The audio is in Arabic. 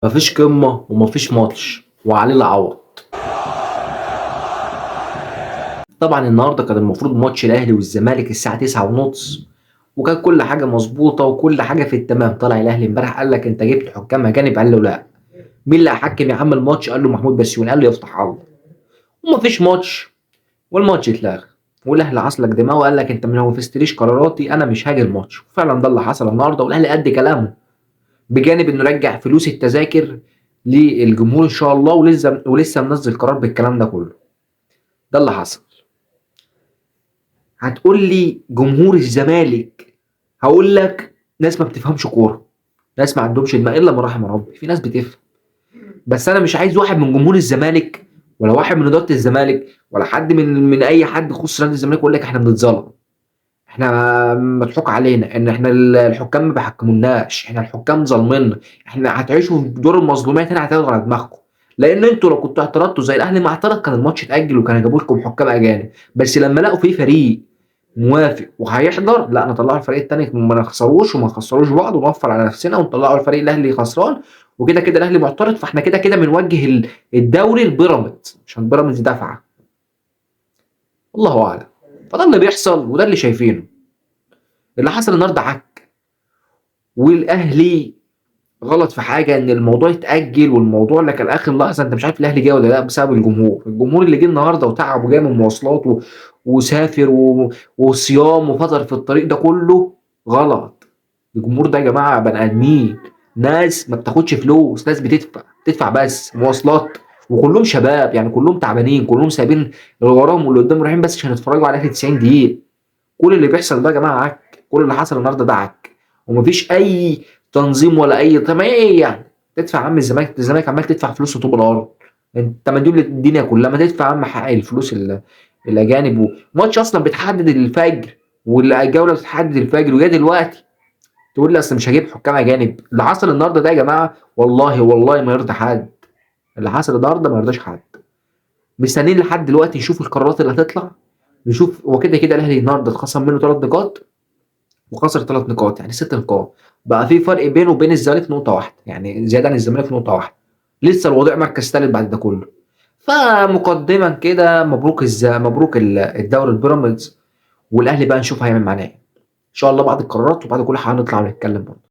مفيش قمة ومفيش ماتش وعليه العوض. طبعًا النهارده كان المفروض ماتش الأهلي والزمالك الساعة 9:30 وكانت كل حاجة مضبوطة وكل حاجة في التمام، طلع الأهلي امبارح قال لك أنت جبت حكام أجانب، قال له لأ. مين اللي هيحكم يا عم الماتش؟ قال له محمود بسيوني، قال له يفتح الله. ومفيش ماتش والماتش اتلغى، والأهلي عصلك دماغه وقال لك أنت ما نفذتليش قراراتي أنا مش هاجي الماتش، وفعلًا ده اللي حصل النهارده والأهلي قد كلامه، بجانب إنه رجّع فلوس التذاكر للجمهور إن شاء الله ولسه منزّل قرار بالكلام ده كله. ده اللي حصل. هتقول لي جمهور الزمالك، هاقول لك ناس ما بتفهمش كورة، ناس ما عندهمش دماغ إلا من رحم ربي، في ناس بتفهم، بس أنا مش عايز واحد من جمهور الزمالك ولا واحد من إدارة الزمالك ولا حد من أي حد يخُص نادي الزمالك يقول لك إحنا بنتظلم، إحنا مضحوك علينا، إن إحنا الحكام ما بيحكموناش، إحنا الحكام ظالميننا، إحنا هتعيشوا في دور المظلومية تاني هتاخدوا على دماغكم، لإن أنتم لو كنتوا اعترضتوا زي الأهلي ما اعترض كان الماتش اتأجل وكانوا جابوا لكم حكام أجانب، بس لمّا لقوا في فريق موافق وهيحضر، لأ نطلّعوا الفريق التاني ما نخسروش وما نخسروش بعض ونوفّر على نفسنا ونطلّعوا الفريق الأهلي خسران، وكده، كده الأهلي معترض، فإحنا كده، كده بنوجّه الدوري لبيراميدز عشان بيراميدز دافعة، والله أعلم. فده اللي بيحصل وده اللي شايفينه. اللي حصل النهارده عك، والأهلي غلط في حاجة إن الموضوع يتأجل والموضوع اللي كان آخر لحظة أنت مش عارف الأهلي جه والّا لأ بسبب الجمهور، الجمهور اللي جه النهارده وتعب وجاي من مواصلات وسافر وصيام وفطر في الطريق ده كله غلط، الجمهور ده يا جماعة بني آدمين، ناس ما بتاخدش فلوس، ناس بتدفع بس مواصلات وكلّهم شباب، يعني كلّهم تعبانين، كلّهم سايبين اللي وراهم واللي قدّام رايحين بس عشان يتفرّجوا على الأهلي 90 دقيقة. كل اللي بيحصل ده يا جماعة عك، كل اللي حصل النهارده ده عك، ومفيش أي تنظيم ولا أي طب ما إيه يعني؟ تدفع يا عم الزمالك عمّال تدفع فلوس طوب الأرض، أنت مديون للدنيا كلها، ما تدفع يا عم حق الفلوس الأجانب والماتش أصلًا بيتحدد الفجر والجولة بتتحدد الفجر وجاي دلوقتي تقول لي أصل مش هاجيب حكام أجانب، اللي حصل النهارده ده يا جماعة والله، والله ما يرضي حد، اللي حصل النهارده ما يرضيش حد، مستنيين لحد دلوقتي نشوف القرارات اللي هتطلع، نشوف هو كده، كده الأهلي النهارده اتخصم منه 3 نقاط وخسر 3 نقاط يعني 6 نقاط، بقى في فرق بينه وبين الزمالك نقطة واحدة، يعني زيادة عن الزمالك نقطة واحدة، لسه الوضيع مركز تالت بعد ده كله، فمقدما كده مبروك مبروك الدوري لبيراميدز، والأهلي بقى نشوف هيعمل معانا إيه، إن شاء الله بعد القرارات وبعد كل حاجة هنطلع ونتكلم برضه.